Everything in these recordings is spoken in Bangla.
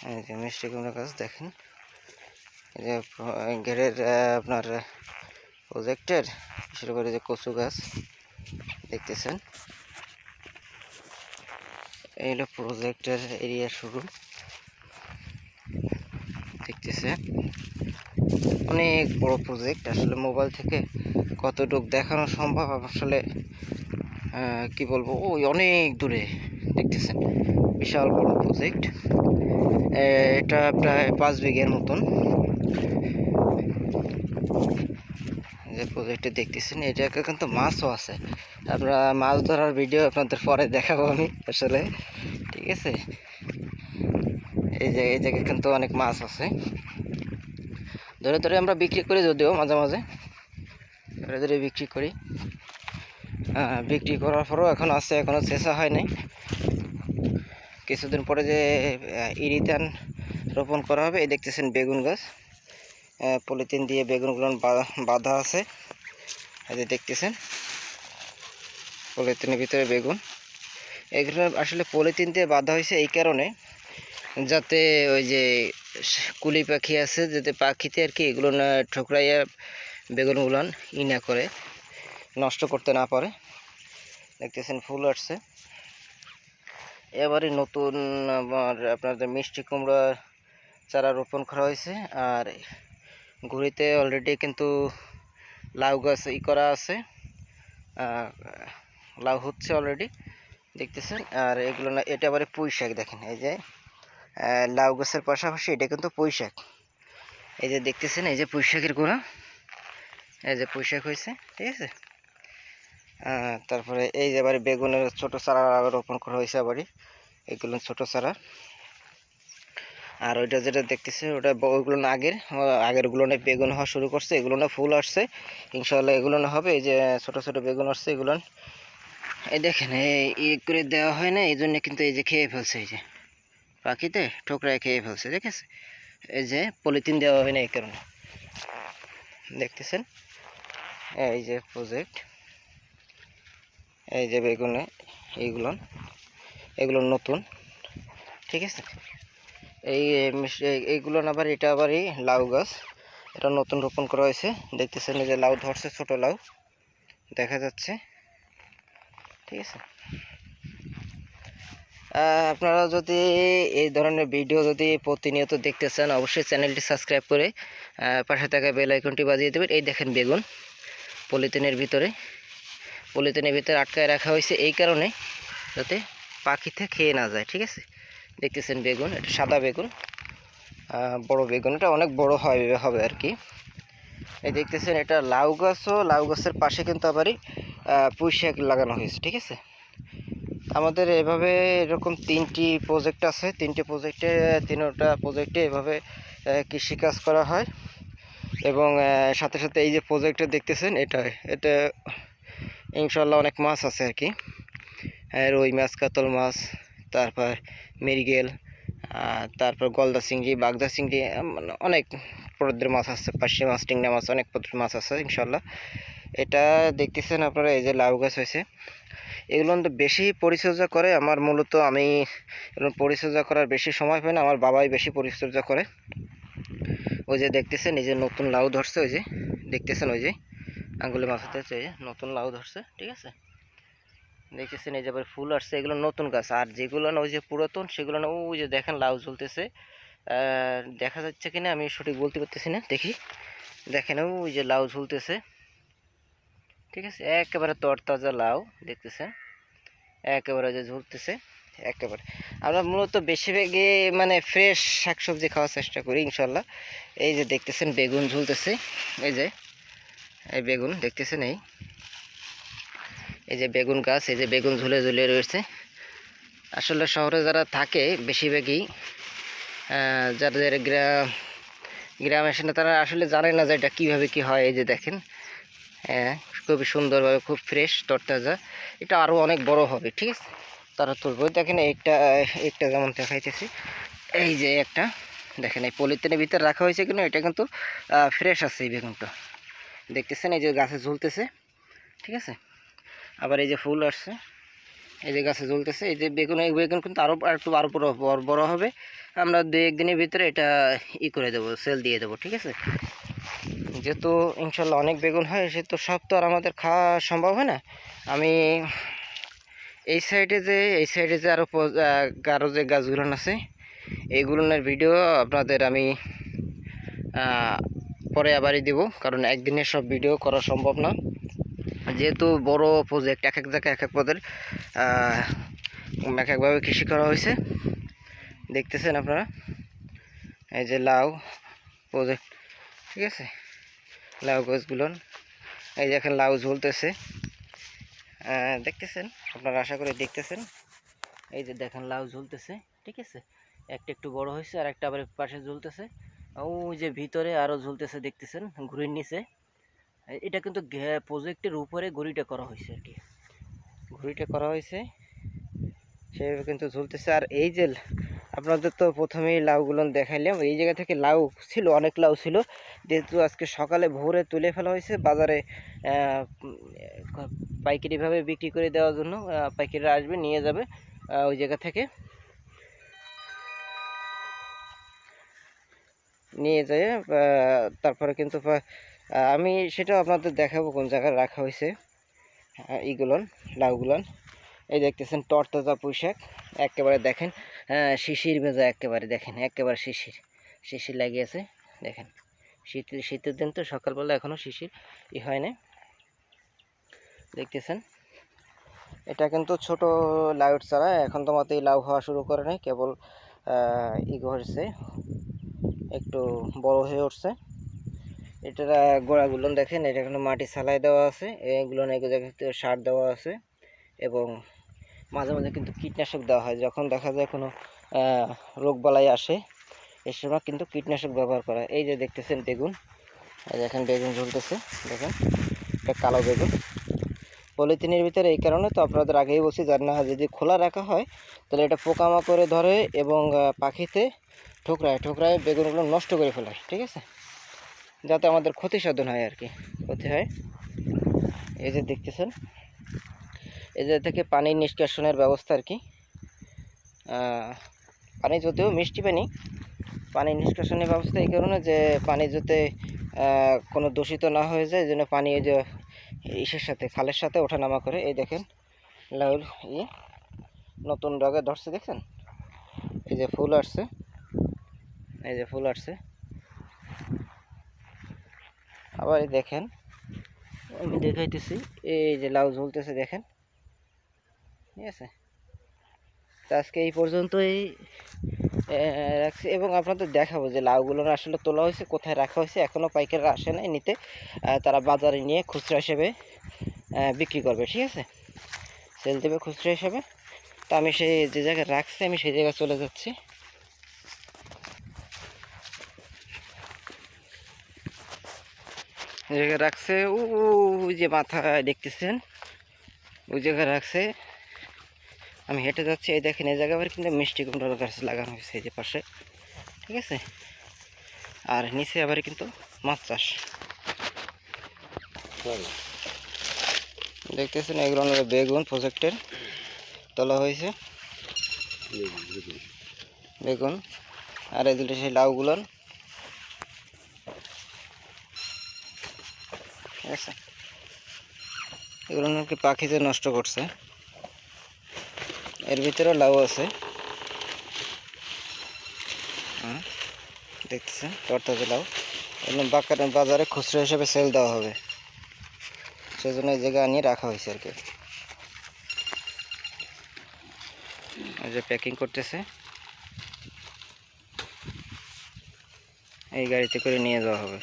এই যে মিষ্টি কুমড়া গাছ দেখেন, এই যে ঘেরের আপনার প্রজেক্টের বিশেষ করে যে কচু গাছ দেখতেছেন, এই হলো প্রজেক্টের এরিয়া শুরু। দেখতেছে অনেক বড় প্রজেক্ট, আসলে মোবাইল থেকে কতটুক দেখানো সম্ভব আসলে কি বলবো, ওই অনেক দূরে দেখতেছেন, বিশাল বড় প্রজেক্ট। এটা প্রায় 5 বিঘের মতন যে প্রজেক্টে দেখতেছেন। এটা কিন্তু মাছও আছে, আপনারা মাছ ধরার ভিডিও আপনাদের পরে দেখাবো আমি আসলে, ঠিক আছে। এই জায়গায় কিন্তু অনেক মাছ আছে, ধরে ধরে আমরা বিক্রি করি, যদিও মাঝে মাঝে ধরে ধরে বিক্রি করি। বিক্রি করার পরও এখন আছে, এখনও চেঁচা হয় নাই। কিছুদিন পরে যে ইরিধান রোপণ করা হবে। এই দেখতেছেন বেগুন গাছ, পলিথিন দিয়ে বেগুনগুলো বাঁধা আছে। এই যে দেখতেছেন পলিথিনের ভিতরে বেগুন, এগুলো আসলে পলিথিন দিয়ে বাঁধা হয়েছে এই কারণে, যাতে ওই যে কুলি পাখি আছে, যাতে পাখিতে আর কি এগুলো না ঠোকরাইয়া বেগুনগুলো না করে, নষ্ট করতে না পারে। দেখতেছেন ফুল আসছে। এবারে নতুন আপনাদের মিষ্টি কুমড়া চারা রোপণ করা হয়েছে। আর ঘুরিতে অলরেডি কিন্তু লাউ গাছ করা আছে, লাউ হচ্ছে অলরেডি, দেখতেছেন। আর এগুলো না, এটা আবার পুঁই শাক দেখেন, এই যে লাউ গাছের পাশাপাশি এটা কিন্তু পুঁই শাক। এই যে দেখতেছেন, এই যে পুঁই শাকের গোড়া, এই যে পুঁই শাক হয়েছে, ঠিক আছে। তারপরে এই যে এবারে বেগুনের ছোট চারা রোপণ করা হয়েছে আবারই, এগুলো ছোট চারা। আর ওইটা যেটা দেখতেছে ওটা ওইগুলো না আগেরগুলো না বেগুন হওয়া শুরু করছে, এগুলো না ফুল আসছে, ইনশাল্লাহ এগুলো না হবে। এই যে ছোট ছোট বেগুন আসছে, এগুলো এই দেখেন এই করে দেওয়া হয় না, এই জন্য কিন্তু এই যে খেয়ে ফেলছে, এই যে পাখিতে ঠোকরায় খেয়ে ফেলছে, ঠিক আছে। এই যে পলিথিন দেওয়া হয় না এই কারণে, দেখতেছেন। এই যে প্রজেক্ট, এই যে বেগুনে এগুলো নতুন, ঠিক আছে। এইগুলো আবার এটা আবারই লাউ গাছ, এটা নতুন রোপণ করা হয়েছে। দেখতেছেন এই যে লাউ ধরছে, ছোট লাউ দেখা যাচ্ছে, ঠিক আছে। আপনারা যদি এই ধরনের ভিডিও যদি প্রতিনিয়ত দেখতে চান, অবশ্যই চ্যানেলটি সাবস্ক্রাইব করে পাশে থাকা বেল আইকনটি বাজিয়ে দেবেন। এই দেখেন বেগুন পলিথিনের ভিতরে আটকায় রাখা হয়েছে এই কারণে, যাতে পাখিতে খেয়ে না যায়, ঠিক আছে। দেখতেছেন বেগুন, এটা সাদা বেগুন, বড় বেগুন, এটা অনেক বড় হবে আর কি। এই দেখতেছেন এটা লাউ গাছও, লাউ গাছের পাশে কিন্তু আবারই পুঁই শাক লাগানো হয়েছে, ঠিক আছে। আমাদের এভাবে এরকম 3টি প্রজেক্ট আছে, 3টি প্রজেক্টে 3টা প্রজেক্টে এভাবে কৃষিকাজ করা হয়। এবং সাথে সাথে এই যে প্রজেক্টটা দেখতেছেন, এটা ইনশাল্লাহ অনেক মাছ আছে আর কি, রুই মাছ, কাতল মাছ, তারপর মৃগেল, তারপর গলদা চিংড়ি, বাগদা চিংড়ি, অনেক প্রজাতির মাছ আছে, পার্শে মাছ, টিংনা মাছ, অনেক প্রজাতির মাছ আছে ইনশাল্লাহ। এটা দেখতেছেন আপনারা, এই যে লাউ গাছ হয়েছে, এগুলো তো বেশি পরিচর্যা করে আমার, মূলত আমি এগুলো পরিচর্যা করার বেশি সময় পাই না, আমার বাবাই বেশি পরিচর্যা করে। ওই যে দেখতেছেন এই যে নতুন লাউ ধরছে, ওই যে দেখতেছেন ওই যে আঙ্গুলে মাথাতে হচ্ছে, এই যে নতুন লাউ ধরছে, ঠিক আছে। দেখতেছেন এই যে আবার ফুল আসছে, এগুলো নতুন গাছ। আর যেগুলো না ওই যে পুরাতন, সেগুলো না ওই যে দেখেন লাউ ঝুলতেছে, দেখা যাচ্ছে কিনা আমি সঠিক বলতে পারতেছি না, দেখি দেখেন ওই যে লাউ ঝুলতেছে, ঠিক আছে। একেবারে তরতাজা লাউ দেখতেছেন, একেবারে যে ঝুলতেছে একেবারে। আমরা মূলত বেশিরভাগই মানে ফ্রেশ শাকসবজি খাওয়ার চেষ্টা করি ইনশাল্লাহ। এই যে দেখতেছেন বেগুন ঝুলতেছে, এই যে এই বেগুন দেখতেছেন, এই যে বেগুন গাছ, এই যে বেগুন ঝুলে ঝুলে রয়েছে। আসলে শহরে যারা থাকে বেশিরভাগই যাদের গ্রামে আসে না, তারা আসলে জানে না যে এটা কীভাবে কী হয়। এই যে দেখেন, খুবই সুন্দরভাবে, খুব ফ্রেশ তরতাজা। এটা আরও অনেক বড় হবে, ঠিক আছে, তারা তুলব। দেখেন একটা যেমন দেখাইতেছি, এই যে একটা দেখেন এই পলিথিনের ভিতরে রাখা হয়েছে, কিন্তু এটা কিন্তু ফ্রেশ আছে এই বেগুনটা, দেখতেছেন এই যে গাছে ঝুলতেছে, ঠিক আছে। আবার এই যে ফুল আসছে, এই যে গাছে ঝুলতেছে। এই যে বেগুন, এই বেগুন কিন্তু আরও বড় বড় হবে। আমরা 2-1 দিনের ভিতরে এটা করে দেবো, সেল দিয়ে দেবো, ঠিক আছে। যেহেতু ইনশাল্লাহ অনেক বেগুন হয়, সে তো সব তো আর আমাদের খাওয়া সম্ভব হয় না। আমি এই সাইডে যে আরও যে গাছগুলো আছে, এইগুলোর ভিডিও আপনাদের আমি পরে আবারই দেবো, কারণ একদিনে সব ভিডিও করা সম্ভব না। যেহেতু বড় প্রজেক্ট, এক এক জায়গায় এক এক পদের এক একভাবে কৃষি করা হয়েছে। দেখতেছেন আপনারা, এই যে লাউ প্রজেক্ট, ঠিক আছে, লাউ গাছগুলো, এই দেখেন লাউ ঝুলতেছে, দেখতেছেন আপনারা, আশা করি দেখতেছেন। এই যে দেখেন লাউ ঝুলতেছে, ঠিক আছে, একটা একটু বড় হয়েছে আর একটা আবার পাশে ঝুলতেছে। ওই যে ভিতরে আরও ঝুলতেছে, দেখতেছেন ঘুড়ির নিচে। এটা কিন্তু প্রজেক্টের উপরে ঘুড়িটা করা হয়েছে আর কি, ঘুড়িটা করা হয়েছে সেভাবে কিন্তু ঝুলতেছে। আর এই যে আপনাদের তো প্রথমেই লাউগুলো দেখাইলাম, এই জায়গা থেকে লাউ ছিল, অনেক লাউ ছিল, যেহেতু আজকে সকালে ভোরে তুলে ফেলা হয়েছে বাজারে পাইকারিভাবে বিক্রি করে দেওয়ার জন্য। পাইকারিরা আসবে, নিয়ে যাবে ওই জায়গা থেকে, নিয়ে যায়। তারপরে কিন্তু আমি সেটাও আপনাদের দেখাবো কোন জায়গায় রাখা হয়েছে এইগুলন, লাউগুলন। এই দেখতেছেন তরতাজা পুঁইশাক, একেবারে দেখেন শিশির ভেজা, একেবারে দেখেন, একেবারে শিশির লাগিয়েছে, দেখেন। শীতের দিন তো, সকালবেলা এখনও শিশির হয় না, দেখতেছেন। এটা কিন্তু ছোট লাউয়ের চারা, এখন তো মতেই লাউ হওয়া শুরু করে নাই, কেবল হয়েছে, একটু বড় হয়ে উঠছে। এটার গোড়াগুলো দেখেন, এটা কিন্তু মাটি ছালাই দেওয়া আছে, এগুলো সার দেওয়া আছে, এবং মাঝে মাঝে কিন্তু কীটনাশক দেওয়া হয়। যখন দেখা যায় কোনো রোগবালাই আসে, এই সময় কিন্তু কীটনাশক ব্যবহার করা হয়। এই যে দেখতেছেন বেগুন, এই দেখেন বেগুন ঝুলতেছে, দেখেন এটা কালো বেগুন পলিথিনের ভিতরে। এই কারণে তো আপনাদের আগেই বলছি, যার না যদি খোলা রাখা হয় তাহলে এটা পোকামাকড়ে ধরে এবং পাখিতে ঠোকরায় বেগুনগুলো নষ্ট করে ফেলায়, ঠিক আছে, যাতে আমাদের ক্ষতি সাধন হয় আর কি, ক্ষতি হয়। এই যে দেখতেছেন, এই যে থেকে পানি নিষ্কাশনের ব্যবস্থা আর কি, পানি যদিও মিষ্টি পানি নিষ্কাশনের ব্যবস্থা এই কারণে যে পানি যাতে কোনো দূষিত না হয়ে যায়, এই জন্য পানি এই যে ইসের সাথে, খালের সাথে ওঠানামা করে। এই দেখেন লাউর নতুন ডগে ধরছে, দেখছেন, এই যে ফুল আসছে, এই যে ফুল আসছে। আবার এই দেখেন, আমি দেখাইতেছি, এই যে লাউ ঝুলতেছে, দেখেন, ঠিক আছে। তো আজকে এই পর্যন্তই রাখছি, এবং আপনাদের দেখাবো যে লাউগুলো আসলে তোলা হয়েছে, কোথায় রাখা হয়েছে। এখনও পাইকাররা আসে নাই নিতে, তারা বাজারে নিয়ে খুচরা হিসেবে বিক্রি করবে, ঠিক আছে, সেল দেবে খুচরা হিসেবে। তো আমি সেই যে জায়গায় রাখছি, আমি সেই জায়গায় চলে যাচ্ছি। জায়গায় রাখছে ওই যে মাথায় দেখতেছেন, ওই জায়গায় রাখছে, আমি হেঁটে যাচ্ছি। এই দেখেন এই জায়গায় কিন্তু মিষ্টি কুমড়ার গাছ লাগানো হয়েছে এই যে পাশে, ঠিক আছে। আর নিচে আবার কিন্তু মাছ চাষ দেখতেছেন, এগুলো বেগুন প্রজেক্টের তোলা হয়েছে, বেগুন। আর এই দুটো সেই লাউগুলো, ঠিক আছে, এগুলো নাকি পাখিতে নষ্ট করছে। এর ভিতরে লাউ আছে, দেখতেছেন তরতাজা লাউ, এগুলো বাজারে খুচরা হিসেবে সেল দেওয়া হবে, সেজন্য এই জায়গায় আনিয়ে রাখা হয়েছে আর কি। এই যে প্যাকিং করতেছে, এই গাড়িতে করে নিয়ে যাওয়া হবে।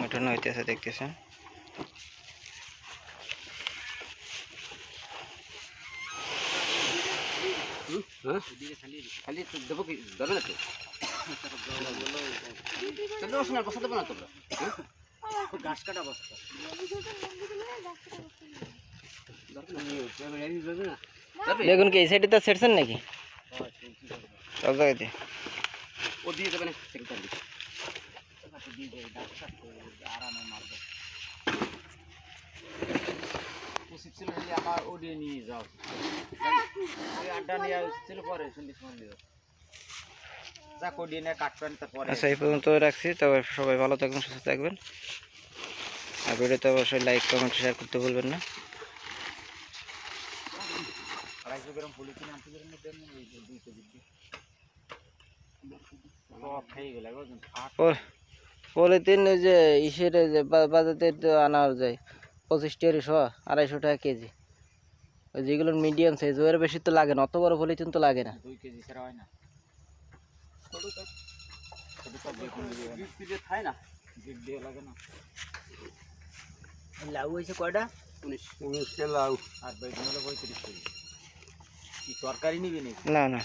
ওঠানো হইতেছে, দেখতেছেন। খালি দেবো কি যাবে না তো বসা দেবো না তোমরা, ঘাস কাটা বস্তা বেগুন কি এই সাইডে তো ছেড়ছেন নাকি সব জায়গাতে? ও দিয়ে দেবে না আরামে মারবো উচিত ছিল যে আমার ওডিয়ে নিয়ে যাও ওই আড্ডা নিয়ে উচিত ছিল পরে সন্ধ্যের সময় নিয়ে যাক ওডিয়ে নিয়ে কাটবেন তারপরে আচ্ছা এই পর্যন্ত রাখছি, তবে সবাই ভালো থাকবেন, সুস্থ থাকবেন। আর ভিডিওতে অবশ্যই লাইক কমেন্ট শেয়ার করতে ভুলবেন না। 250 গ্রাম পলিথিন আনতে গেলে দেন এই 2 কেজি সব খেয়ে গেল একদম পলিথিন ওই যে ইসের যে বাজারে তো আনা যায় 25 টাকা 250 টাকা কেজি। ওই যেগুলো মিডিয়াম সাইজ ওর বেশি তো লাগে না, অত বড় পলিথিন তো লাগে না। 2 কেজি ছাড়া হয় না ছোট তো দেখুন দিয়ে খায় না জিপ দিয়ে লাগে না লাউ হয়েছে কয়টা 19 টা লাউ আর বেগুন হলো 35 কেজি কি তরকারি নিবি নাকি না না